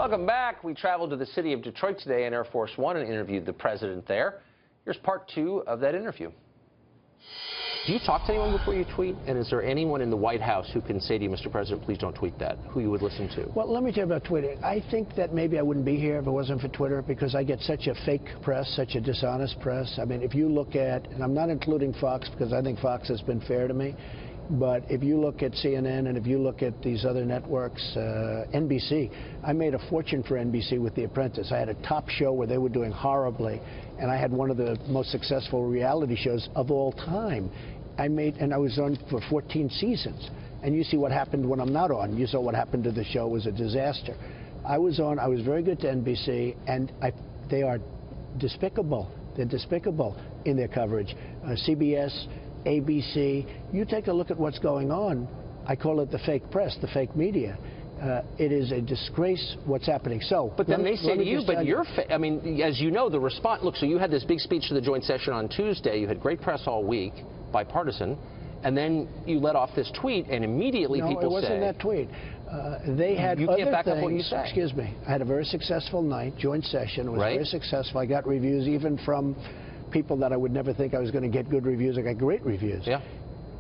Welcome back. We traveled to the city of Detroit today in Air Force One and interviewed the president there. Here's part 2 of that interview. Do you talk to anyone before you tweet? And is there anyone in the White House who can say to you, Mr. President, please don't tweet that, who you would listen to? Well, let me tell you about tweeting. I think that maybe I wouldn't be here if it wasn't for Twitter, because I get such a fake press, such a dishonest press. I mean, if you look at, and I'm not including Fox because I think Fox has been fair to me, but if you look at CNN and if you look at these other networks, NBC, I made a fortune for NBC with The Apprentice. I had a top show where they were doing horribly, and I had one of the most successful reality shows of all time. And I was on for 14 seasons. And you see what happened when I'm not on. You saw what happened to the show. It was a disaster. I was on. I was very good to NBC, and they are despicable. They're despicable in their coverage. CBS, ABC, you take a look at what's going on. I call it the fake press, the fake media. It is a disgrace what's happening. So, but then they say to you, but you're, I mean, as you know, the response, look, so you had this big speech to the joint session on Tuesday. You had great press all week, bipartisan, and then you let off this tweet, and immediately people say... No, it wasn't that tweet. They had you other can't back things. up what you say. Excuse me. I had a very successful night, joint session. It was right. very successful. I got reviews even from people that I would never think I was going to get good reviews. I got great reviews. Yeah.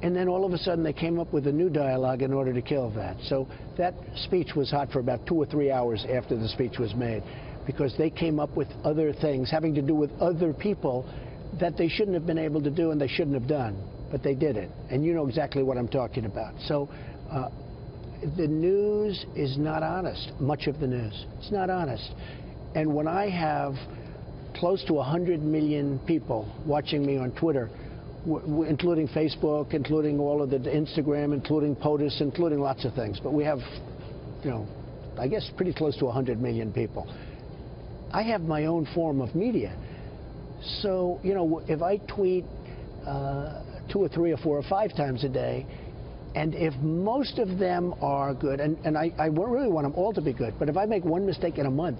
And then all of a sudden they came up with a new dialogue in order to kill that. So that speech was hot for about 2 or 3 hours after the speech was made, because they came up with other things having to do with other people that they shouldn't have been able to do and they shouldn't have done. But they did it. And you know exactly what I'm talking about. So the news is not honest, much of the news. It's not honest. And when I have close to 100 million people watching me on Twitter, including Facebook, including all of the Instagram, including POTUS, including lots of things. But we have, you know, I guess pretty close to 100 million people. I have my own form of media. So, you know, if I tweet 2 or 3 or 4 or 5 times a day, and if most of them are good, and I really want them all to be good, but if I make one mistake in a month,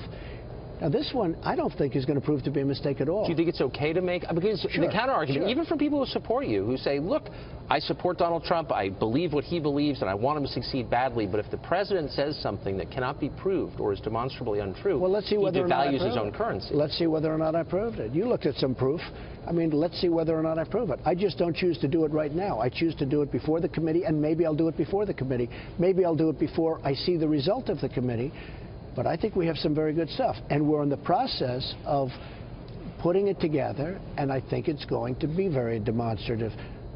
now, this one, I don't think is going to prove to be a mistake at all. Do you think it's okay to make? Because sure, the counter-argument, even from people who support you, who say, look, I support Donald Trump, I believe what he believes, and I want him to succeed badly, but if the president says something that cannot be proved or is demonstrably untrue, well, let's see whether he devalues his own currency. Let's see whether or not I proved it. You looked at some proof. I mean, let's see whether or not I prove it. I just don't choose to do it right now. I choose to do it before the committee, and maybe I'll do it before the committee. Maybe I'll do it before I see the result of the committee. But I think we have some very good stuff, and we're in the process of putting it together, and I think it's going to be very demonstrative.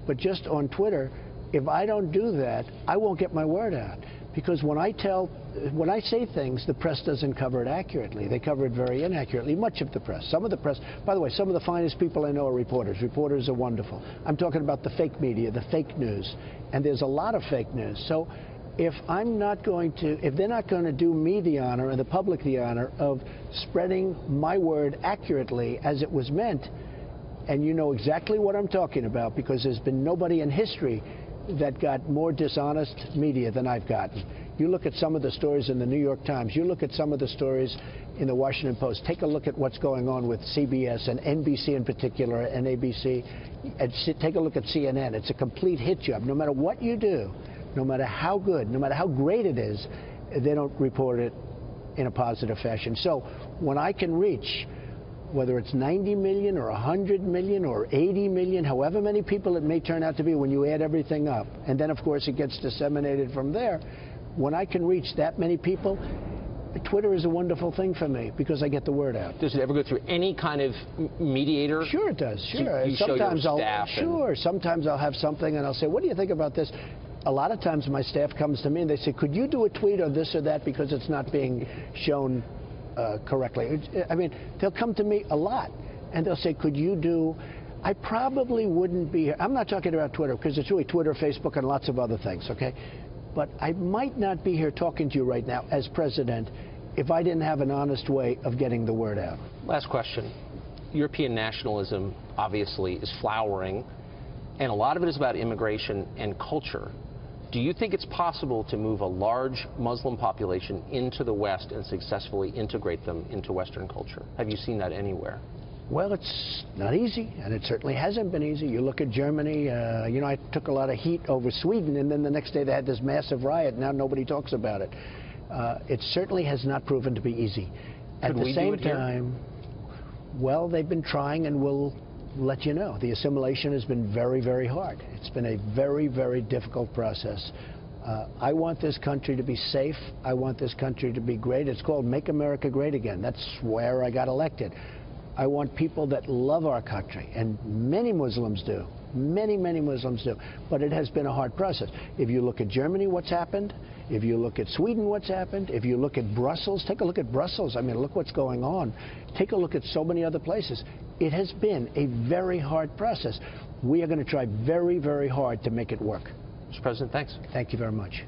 But just on Twitter, if I don't do that, I won't get my word out. Because when I say things, the press doesn't cover it accurately. They cover it very inaccurately, much of the press. Some of the press, by the way, some of the finest people I know are reporters. Reporters are wonderful. I'm talking about the fake media, the fake news, and there's a lot of fake news. So if they're not going to do me the honor and the public the honor of spreading my word accurately as it was meant, and you know exactly what I'm talking about, because there's been nobody in history that got more dishonest media than I've gotten. You look at some of the stories in the New York Times, you look at some of the stories in the Washington Post, take a look at what's going on with CBS and NBC in particular and ABC, and take a look at CNN. It's a complete hit job. No matter what you do, no matter how good, no matter how great it is, they don't report it in a positive fashion. So when I can reach, whether it's 90 million or 100 million or 80 million, however many people it may turn out to be when you add everything up, and then of course it gets disseminated from there, when I can reach that many people, Twitter is a wonderful thing for me because I get the word out. Does it ever go through any kind of mediator? Sure it does, sure. You sometimes show your staff sometimes I'll have something and I'll say, what do you think about this? A lot of times my staff comes to me and they say, could you do a tweet or this or that because it's not being shown correctly? I mean, they'll come to me a lot and they'll say, could you do, I probably wouldn't be here. I'm not talking about Twitter because it's really Twitter, Facebook, and lots of other things, okay? But I might not be here talking to you right now as president if I didn't have an honest way of getting the word out. Last question. European nationalism obviously is flowering, and a lot of it is about immigration and culture. Do you think it's possible to move a large Muslim population into the West and successfully integrate them into Western culture? Have you seen that anywhere? Well, it's not easy, and it certainly hasn't been easy. You look at Germany, you know, I took a lot of heat over Sweden, and then the next day they had this massive riot. Now nobody talks about it. It certainly has not proven to be easy. At Could the we do same it here? time, well, they've been trying, and we'll let you know. The assimilation has been very, very hard. It's been a very, very difficult process. I want this country to be safe. I want this country to be great. It's called Make America Great Again. That's where I got elected. I want people that love our country, and many Muslims do. Many, many Muslims do. But it has been a hard process. If you look at Germany, what's happened? If you look at Sweden, what's happened? If you look at Brussels, take a look at Brussels. I mean, look what's going on. Take a look at so many other places. It has been a very hard process. We are going to try very, very hard to make it work. Mr. President, thanks. Thank you very much.